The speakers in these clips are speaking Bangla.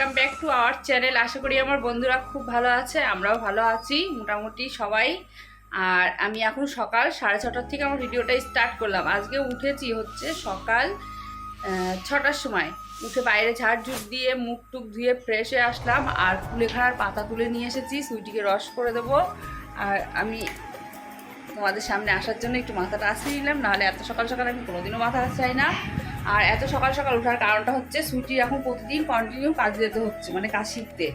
Welcome back to our channel. আশা করি আমার বন্ধুরা খুব ভালো আছে, আমরাও ভালো আছি মোটামুটি সবাই। আর আমি এখন সকাল 6:30 থেকে আমার ভিডিওটা স্টার্ট করলাম। আজকে উঠেছি হচ্ছে সকাল 6টার সময়। উঠে বাইরে ঝাড় ঝুট দিয়ে মুখ টুক ধুয়ে ফ্রেশ হয়ে আসলাম। আর কুলেখাড়ার পাতা তুলে নিয়ে এসেছি, সুইটিকে রস করে দেবো। আর আমি তোমাদের সামনে আসার জন্য একটু মাথাটা আসতে নিলাম, নাহলে এত সকাল সকাল আমি কোনোদিনও মাথা আসতে না। আর এত সকাল সকাল ওঠার কারণটা হচ্ছে সুইটির এখন প্রতিদিন কন্টিনিউ কাজ যেতে হচ্ছে, মানে কাজ শিখতে।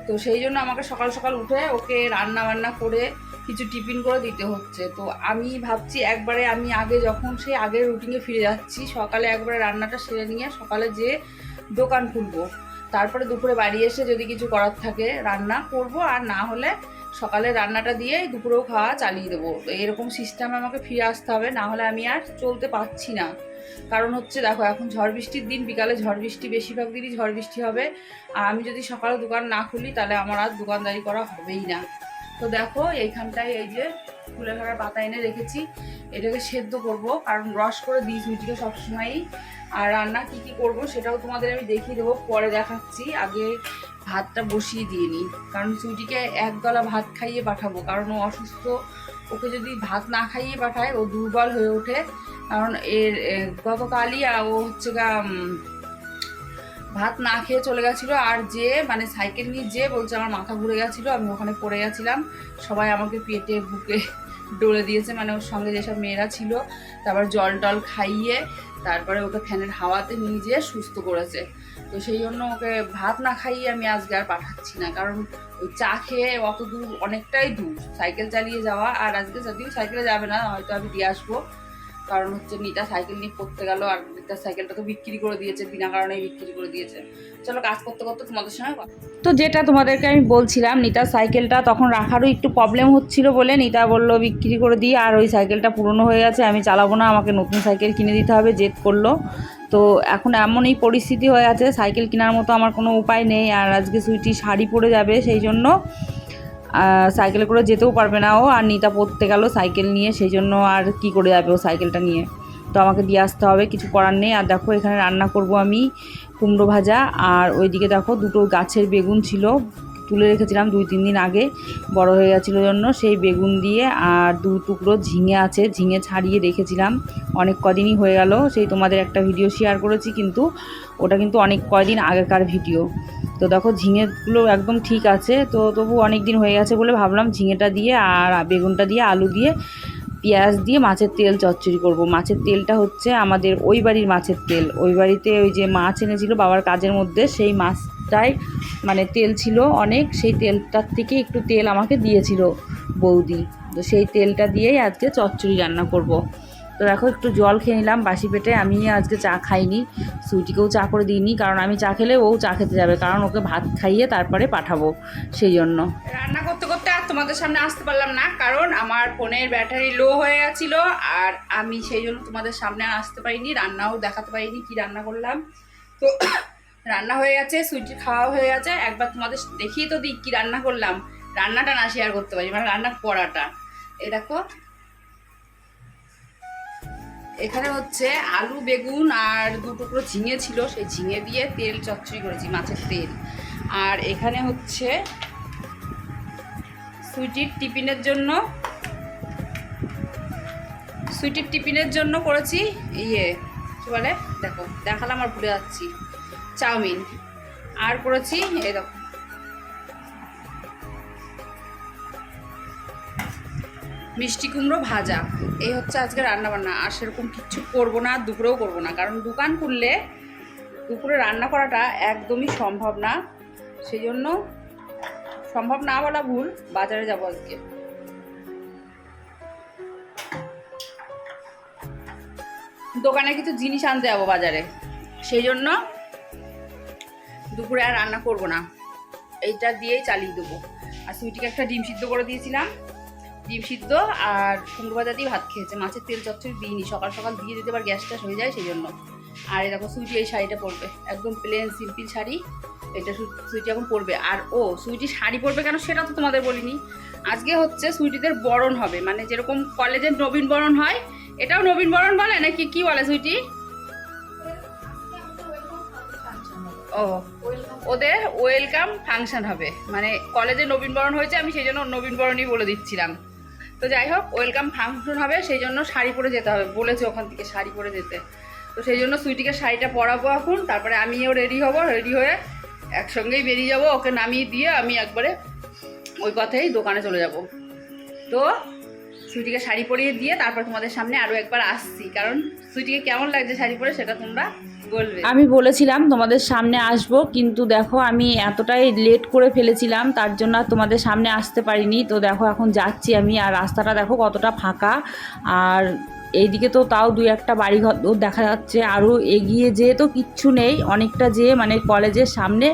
তো সেই জন্য আমাকে সকাল সকাল উঠে ওকে রান্না বান্না করে কিছু টিফিন করে দিতে হচ্ছে। তো আমি ভাবছি একবারে আমি আগে যখন সেই আগের রুটিনে ফিরে যাচ্ছি, সকালে একবারে রান্নাটা সেরে নিয়ে সকালে যেয়ে দোকান খুলবো। তারপরে দুপুরে বাড়ি এসে যদি কিছু করার থাকে রান্না করব, আর না হলে সকালে রান্নাটা দিয়ে দুপুরেও খাওয়া চালিয়ে দেবো। তো এরকম সিস্টেমে আমাকে ফিরে আসতে হবে, না হলে আমি আর চলতে পারছি না। কারণ হচ্ছে দেখো, এখন ঝড় বৃষ্টির দিন, বিকালে ঝড় বৃষ্টি, বেশিরভাগ দিনই ঝড় বৃষ্টি হবে। আর আমি যদি সকালে দোকান না খুলি তাহলে আমার আর দোকানদারি করা হবেই না। তো দেখো এইখানটায় এই যে কুলেখাড়ার পাতা এনে রেখেছি, এটাকে সেদ্ধ করব, কারণ রস করে দিই সুইটিকে সবসময়ই। আর রান্না কি কি করব সেটাও তোমাদের আমি দেখিয়ে দেবো, পরে দেখাচ্ছি। আগে ভাতটা বসিয়ে দিয়ে নিই, কারণ সুইটিকে একবেলা ভাত খাইয়ে পাঠাবো, কারণ ও অসুস্থ। ওকে যদি ভাত না খাইয়ে পাঠায় ও দুর্বল হয়ে ওঠে। কারণ গতকালই ও হচ্ছে ভাত না খেয়ে চলে গেছিলো। আর যে মানে সাইকেল নিয়ে যে বলছে আমার মাথা ঘুরে গেছিলো, আমি ওখানে পড়ে গেছিলাম। সবাই আমাকে পেটে বুকে ডলে দিয়েছে, মানে ওর সঙ্গে যেসব মেয়েরা ছিল। তারপর জল টল খাইয়ে তারপরে ওকে ফ্যানের হাওয়াতে নিয়ে যেয়ে সুস্থ করেছে। তো সেই জন্য ওকে ভাত না খাইয়ে আমি আজকে আর পাঠাচ্ছি না, কারণ ওই চা খেয়ে অত দূর, অনেকটাই দূর সাইকেল চালিয়ে যাওয়া। আর আজকে যদিও সাইকেলে যাবে না, হয়তো আমি দিয়ে আসবো। কারণ হচ্ছে নিতা সাইকেল নিয়ে পড়তে গেল, আর নিতার সাইকেলটা তো বিক্রি করে দিয়েছে, বিনা কারণেই বিক্রি করে দিয়েছে। চলো কাজ করতে করতে তোমাদের সঙ্গে তো যেটা তোমাদেরকে আমি বলছিলাম, নিতার সাইকেলটা তখন রাখারও একটু প্রবলেম হচ্ছিল বলে নিতা বললো বিক্রি করে দিই। আর ওই সাইকেলটা পুরনো হয়ে গেছে, আমি চালাবো না, আমাকে নতুন সাইকেল কিনে দিতে হবে, জেদ করলো। তো এখন এমন এই পরিস্থিতি হয়ে আছে, সাইকেল কেনার মতো আমার কোনো উপায় নেই। আর আজকে সুইটি শাড়ি পরে যাবে, সেই জন্য সাইকেলে করে যেতেও পারবে না ও। আর নিতা পড়তে গেল সাইকেল নিয়ে, সেই জন্য আর কি করে যাবে ও সাইকেলটা নিয়ে। তো আমাকে দিয়ে আসতে হবে, কিছু করার নেই। আর দেখো এখানে রান্না করব আমি কুমড়ো ভাজা। আর ওইদিকে দেখো দুটো গাছের বেগুন ছিল, তুলে রেখেছিলাম 2-3 দিন আগে, বড় হয়ে গেছিলো জন্য সেই বেগুন দিয়ে। আর 2 টুকরো ঝিঙে আছে, ঝিঙে ছাড়িয়ে রেখেছিলাম, অনেক কদিনই হয়ে গেল। সেই তোমাদের একটা ভিডিও শেয়ার করেছি, কিন্তু ওটা কিন্তু অনেক কয়দিন আগেকার ভিডিও। তো দেখো ঝিঙেগুলো একদম ঠিক আছে, তো তবু অনেক দিন হয়ে গেছে বলে ভাবলাম ঝিঙেটা দিয়ে আর বেগুনটা দিয়ে আলু দিয়ে পেঁয়াজ দিয়ে মাছের তেল চচ্চড়ি করব। মাছের তেলটা হচ্ছে আমাদের ওই বাড়ির মাছের তেল, ওই বাড়িতে ওই যে মাছ এনেছিল বাবার কাজের মধ্যে, সেই মাছটাই মানে তেল ছিল অনেক, সেই তেলটার থেকে একটু তেল আমাকে দিয়েছিল বৌদি। তো সেই তেলটা দিয়েই আজকে চচ্চড়ি রান্না করব। তো দেখো একটু জল খেয়ে নিলাম বাসি পেটে। আমি আজকে চা খাইনি, সুইটিকেও চা করে দিইনি, কারণ আমি চা খেলে ও চা খেতে যাবে, কারণ ওকে ভাত খাইয়ে তারপরে পাঠাবো। সেই জন্য রান্না করতে করতে আর তোমাদের সামনে আসতে পারলাম না, কারণ আমার ফোনের ব্যাটারি লো হয়ে গেছিলো। আর আমি সেই জন্য তোমাদের সামনে আসতে পারিনি, রান্নাও দেখাতে পারিনি কি রান্না করলাম। তো রান্না হয়ে গেছে, সুইটির খাওয়া হয়ে গেছে। একবার তোমাদের দেখিয়ে তো দিই কী রান্না করলাম, রান্নাটা না শেয়ার করতে পারি, মানে রান্না করাটা। এই দেখো এখানে হচ্ছে আলু বেগুন আর 2 টুকরো ঝিঙে ছিল, সেই ঝিঙে দিয়ে তেল চচ্চড়ি করেছি, মাছের তেল। আর এখানে হচ্ছে সুইটির টিফিনের জন্য করেছি ইয়ে কী বলে, দেখো দেখালাম আর ভুলে যাচ্ছি, চাউমিন। আর করেছি এই দেখো মিষ্টি কুমড়ো ভাজা। এই হচ্ছে আজকে রান্নাবান্না। আর সেরকম কিচ্ছু করবো না, দুপুরেও করবো না, কারণ দোকান খুললে দুপুরে রান্না করাটা একদমই সম্ভব না। সেই জন্য সম্ভব না বলা ভুল, বাজারে যাবো আজকে। দোকানে কিছু জিনিস আনতে যাবো বাজারে, সেই জন্য দুপুরে আর রান্না করবো না, এইটা দিয়েই চালিয়ে দেবো। আর সুইটিকে একটা ডিম সিদ্ধ করে দিয়েছিলাম, ডিম সিদ্ধ আর কুমড়ো ভাজা দিয়ে ভাত খেয়েছে, মাছের তেল চচ্চড়ি দিইনি, সকাল সকাল দিয়ে দিতে আবার গ্যাস ট্যাস হয়ে যায় সেই জন্য। আর এই দেখো সুইটি এই শাড়িটা পরবে, একদম প্লেন সিম্পল শাড়ি, এটা সুইটি এখন পরবে। আর সুইটি শাড়ি পরবে কেন সেটা তো তোমাদের বলিনি। আজকে হচ্ছে সুইটিদের বরণ হবে, মানে যেরকম কলেজের নবীন বরণ হয়, এটাও নবীন বরণ বলে নাকি কি বলে সুইটি? ও ওয়েলকাম ওদের ওয়েলকাম ফাংশন হবে, মানে কলেজে নবীনবরণ হয়েছে, আমি সেই জন্য নবীনবরণই বলে দিচ্ছিলাম। তো যাই হোক, ওয়েলকাম ফাংশন হবে, সেই জন্য শাড়ি পরে যেতে হবে বলেছে, ওখান থেকে শাড়ি পরে যেতে। তো সেই জন্য সুইটিকে শাড়িটা পরাবো এখন, তারপরে আমিও রেডি হব, রেডি হয়ে একসঙ্গেই বেরিয়ে যাব। ওকে নামিয়ে দিয়ে আমি একবারে ওই পথেই দোকানে চলে যাব। তো সুইটিকে শাড়ি পরিয়ে দিয়ে তারপর তোমাদের সামনে আরও একবার আসছি, কারণ সুইটিকে কেমন লাগছে শাড়ি পরে সেটা তোমরা বলবে। আমি বলেছিলাম তোমাদের সামনে আসব, কিন্তু দেখো আমি এতটাই লেট করে ফেলেছিলাম, তার জন্য তোমাদের সামনে আসতে পারিনি। তো দেখো এখন যাচ্ছি আমি, আর রাস্তাটা দেখো কতটা ফাঁকা, আর এইদিকে তো তাও দুই একটা বাড়িঘর দেখা যাচ্ছে। আরও এগিয়ে যেয়ে তো কিচ্ছু নেই, অনেকটা যেয়ে মানে কলেজের সামনে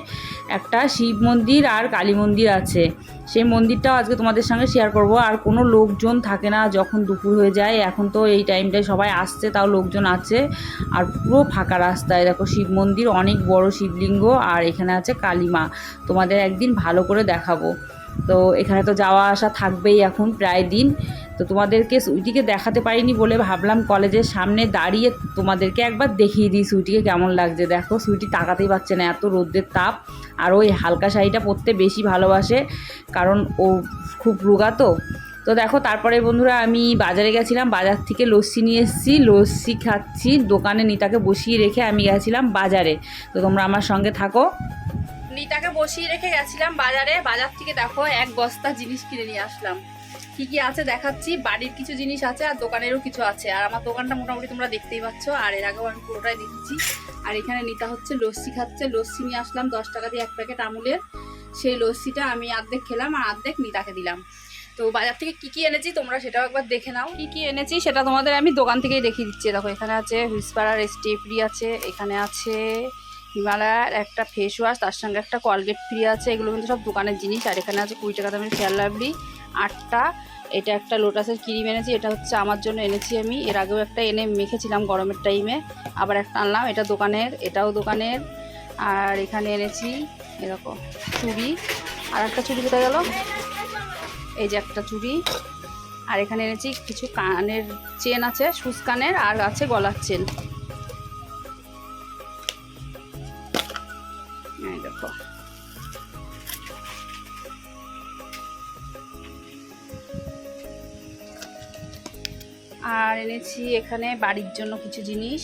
একটা শিব মন্দির আর কালী মন্দির আছে, সেই মন্দিরটাও আজকে তোমাদের সঙ্গে শেয়ার করব। আর কোনো লোকজন থাকে না যখন দুপুর হয়ে যায়, এখন তো এই টাইমটায় সবাই আসছে, তাও লোকজন আছে। আর পুরো ফাঁকা রাস্তায় দেখো শিব মন্দির, অনেক বড় শিবলিঙ্গ, আর এখানে আছে কালী মা। তোমাদের একদিন ভালো করে দেখাবো। তো এখানে তো যাওয়া আসা থাকবেই এখন প্রায় দিন। তো তোমাদেরকে সুইটিকে দেখাতে পারিনি বলে ভাবলাম কলেজের সামনে দাঁড়িয়ে তোমাদেরকে একবার দেখিয়ে দিই সুইটিকে কেমন লাগছে। দেখো সুইটি তাকাতেই পারছে না, এত রোদ্রের তাপ। আর ওই হালকা শাড়িটা পরতে বেশি ভালোবাসে, কারণ ও খুব রোগা। তো দেখো তারপরে বন্ধুরা আমি বাজারে গেছিলাম, বাজার থেকে লস্যি নিয়ে এসেছি, লস্যি খাচ্ছি। দোকানে নিতাকে বসিয়ে রেখে আমি গেছিলাম বাজারে। তো তোমরা আমার সঙ্গে থাকো। নিতাকে বসিয়ে রেখে গেছিলাম বাজারে, বাজার থেকে দেখো এক বস্তা জিনিস কিনে নিয়ে আসলাম। কি কি আছে দেখাচ্ছি, বাড়ির কিছু জিনিস আছে আর দোকানেরও কিছু আছে। আর আমার দোকানটা মোটামুটি তোমরা দেখতেই পাচ্ছ, আর এর আগেও আমি পুরোটাই দেখেছি। আর এখানে নিতা হচ্ছে লস্যি খাচ্ছে, লস্যি নিয়ে আসলাম 10 টাকা দিয়ে 1 প্যাকেট আমুলের। সেই লস্যিটা আমি অর্ধেক খেলাম আর অর্ধেক নিতাকে দিলাম। তো বাজার থেকে কি কি এনেছি তোমরা সেটাও একবার দেখে নাও। কি কি এনেছি সেটা তোমাদের আমি দোকান থেকেই দেখিয়ে দিচ্ছি। দেখো এখানে আছে হুইসপারার স্টে ফ্রি আছে, এখানে আছে হিমালয়ার একটা ফেস ওয়াশ, তার সঙ্গে একটা কলগেট ফ্রি আছে। এগুলো কিন্তু সব দোকানের জিনিস। আর এখানে আছে 20 টাকা দামের ফেয়ার লাভলি 8টা। এটা একটা লোটাসের ক্রিম এনেছি, এটা হচ্ছে আমার জন্য এনেছি আমি। এর আগেও একটা এনে মেখেছিলাম গরমের টাইমে, আবার একটা আনলাম, এটা দোকানের, এটাও দোকানের। আর এখানে এনেছি এরকম চুড়ি, আর একটা চুড়ি কোথায় গেল, এই যে একটা চুড়ি। আর এখানে এনেছি কিছু কানের চেন আছে, সুচ কানের, আর আছে গলার চেন। দেখো আর এনেছি এখানে বাড়ির জন্য কিছু জিনিস।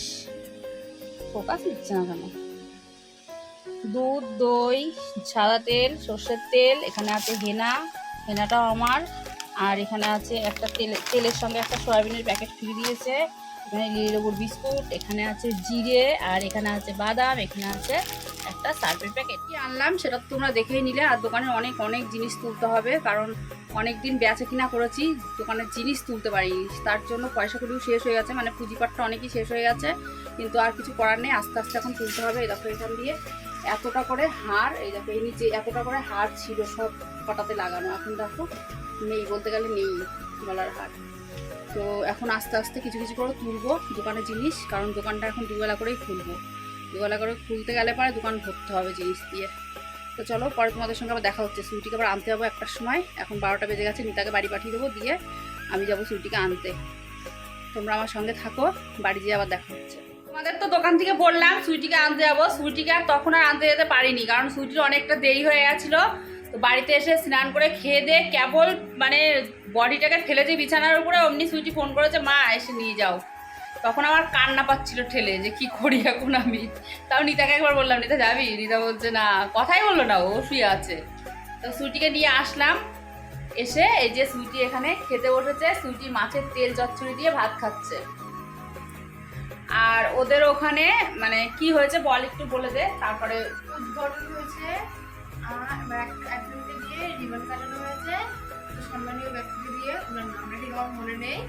ফোকাস নিচ্ছে না কেন, দুধ, দই, সাদা তেল, সর্ষের তেল, এখানে আছে হেনা, হেনাটাও আমার। আর এখানে আছে একটা তেলের সঙ্গে একটা সয়াবিনের প্যাকেট ফ্রি দিয়েছে। এখানে লিলি লেবুর বিস্কুট, এখানে আছে জিরে, আর এখানে আছে বাদাম, এখানে আছে একটা সার্ফের প্যাকেট। কি আনলাম সেটা তোমরা দেখেই নিলে। আর দোকানে অনেক অনেক জিনিস তুলতে হবে, কারণ অনেক দিন বেচা কিনা করেছি, দোকানের জিনিস তুলতে পারিনি, তার জন্য পয়সা কড়িও শেষ হয়ে গেছে, মানে পুঁজিপাটটা অনেকই শেষ হয়ে গেছে। কিন্তু আর কিছু করার নেই, আস্তে আস্তে এখন তুলতে হবে। এই দেখো এখান দিয়ে এতটা করে হার, এই দেখো এই নিচে এতটা করে হার ছিল সব কটাতে লাগানো, এখন দেখো নেই, বলতে গেলে নেই গলার হার। তো এখন আস্তে আস্তে কিছু কিছু করে তুলবো দোকানের জিনিস, কারণ দোকানটা এখন দুবেলা করেই খুলবো। দুবেলা করে খুলতে গেলে পরে দোকান ভরতে হবে জিনিস দিয়ে। তো চলো পরে তোমাদের সঙ্গে আবার দেখা হচ্ছে। সুইটিকে আবার আনতে যাবো 1টার সময়, এখন 12টা বেজে গেছে। নিতাকে বাড়ি পাঠিয়ে দেবো, দিয়ে আমি যাবো সুইটিকে আনতে। তোমরা আমার সঙ্গে থাকো, বাড়ি যেয়ে আবার দেখা হচ্ছে। তোমাদের তো দোকান থেকে বললাম সুইটিকে আনতে যাবো, সুইটিকে আর তখন আর আনতে যেতে পারিনি, কারণ সুইটির অনেকটা দেরি হয়ে গেছিলো। তো বাড়িতে এসে স্নান করে খেয়ে দিয়ে কেবল মানে বডিটাকে ফেলেছি বিছানার উপরে, অমনি সুইটি ফোন করেছে, মা এসে নিয়ে যাও। তখন আমার কান্না পাচ্ছিল ঠেলে, যে কি করি এখন আমি। তাও নিতাকে একবার বললাম, নিতা যাবি? নিতা বলছে না, কথাই বললো না, ও শুয়ে আছে। তো সুইটিকে নিয়ে আসলাম, এসে এই যে সুইটি এখানে খেতে বসেছে। সুইটি মাছের তেল চচ্চড়ি দিয়ে ভাত খাচ্ছে। আর ওদের ওখানে মানে কি হয়েছে বল, একটু বলে দে। তারপরে উদ্বোধন হয়েছে, একজনকে দিয়ে রিবন কাটানো হয়েছে, সম্মানীয় ব্যক্তিকে দিয়ে, ওনার নামটা ঠিক আমার মনে নেই।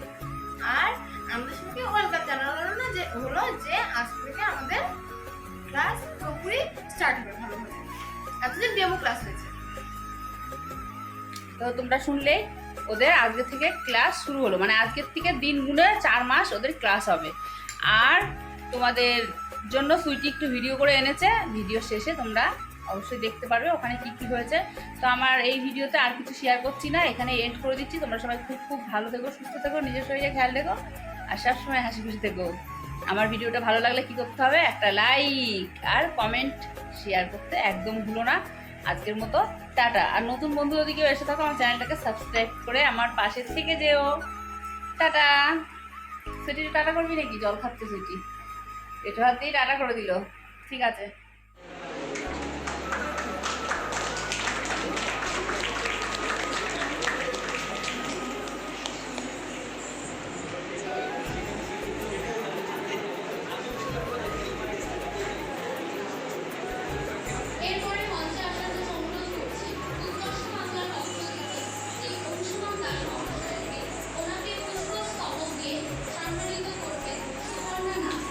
আর আমাদের সঙ্গে ওয়েলকাম জানানো হলো না, যে হলো যে আজ থেকে আমাদের ক্লাস পুরোপুরি স্টার্ট হবে ভালোভাবে। এতদিন ডেমো ক্লাস হয়েছে। তো তোমরা শুনলে ওদের আজকে থেকে ক্লাস শুরু হলো, মানে আজকের থেকে দিন গুনে 4 মাস ওদের ক্লাস হবে। আর তোমাদের জন্য সুইটি একটু ভিডিও করে এনেছে, ভিডিও শেষে তোমরা অবশ্যই দেখতে পারবে ওখানে কি কি হয়েছে। তো আমার এই ভিডিওতে আর কিছু শেয়ার করছি না, এখানে এন্ড করে দিচ্ছি। তোমরা সবাই খুব খুব ভালো থেকো, সুস্থ থেকো, নিজের শরীরে খেয়াল রেখো, আর সবসময় হাসি খুশি থেকো। আমার ভিডিওটা ভালো লাগলে কি করতে হবে, একটা লাইক আর কমেন্ট শেয়ার করতে একদম ভুলো না। আজকের মতো টাটা। আর নতুন বন্ধু যদি কেউ এসে থাকো আমার চ্যানেলটাকে সাবস্ক্রাইব করে আমার পাশে থেকে যেও। টাটা। সেটি টাটা করবি নাকি? জল খাচ্ছে সেটি, পেটে হাত দিয়ে টাটা করে দিল। ঠিক আছে। এরপরে মঞ্চে আসার জন্য অনুরোধ করছি উৎকর্ষ বাংলার পক্ষ থেকে এই অংশুমান দাস মহাশয়কে ওনাকে পুষ্পস্তবক দিয়ে সম্মানিত করবেন সুবর্ণা নাথ।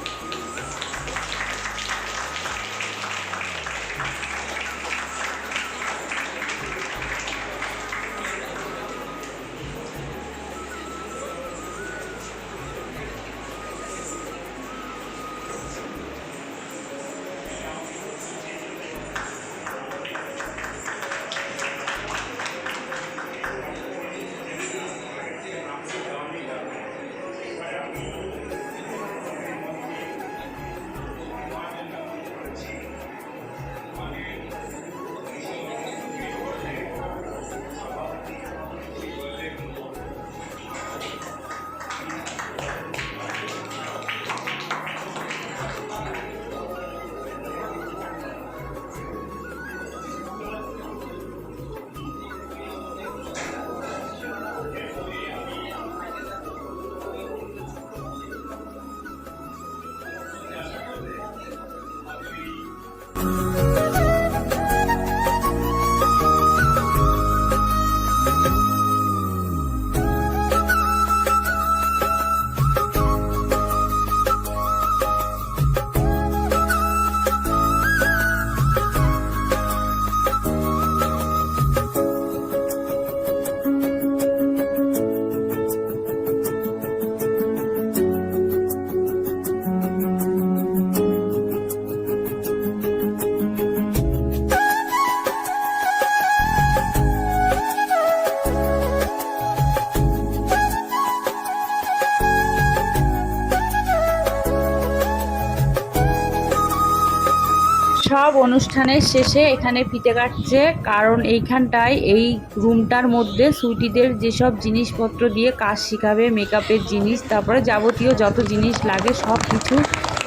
সব অনুষ্ঠানের শেষে এখানে ফিতে কাটছে, কারণ এইখানটায় এই রুমটার মধ্যে সুইটিদের যেসব জিনিসপত্র দিয়ে কাজ শেখাবে, মেকআপের জিনিস, তারপরে যাবতীয় যত জিনিস লাগে সব কিছু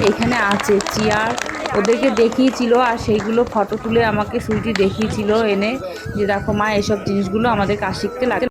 এখানে আছে। চেয়ার ওদেরকে দেখিয়েছিল আর সেইগুলো ফটো তুলে আমাকে সুইটি দেখিয়েছিল এনে, যে দেখো মা এসব জিনিসগুলো আমাদের কাজ শিখতে লাগে।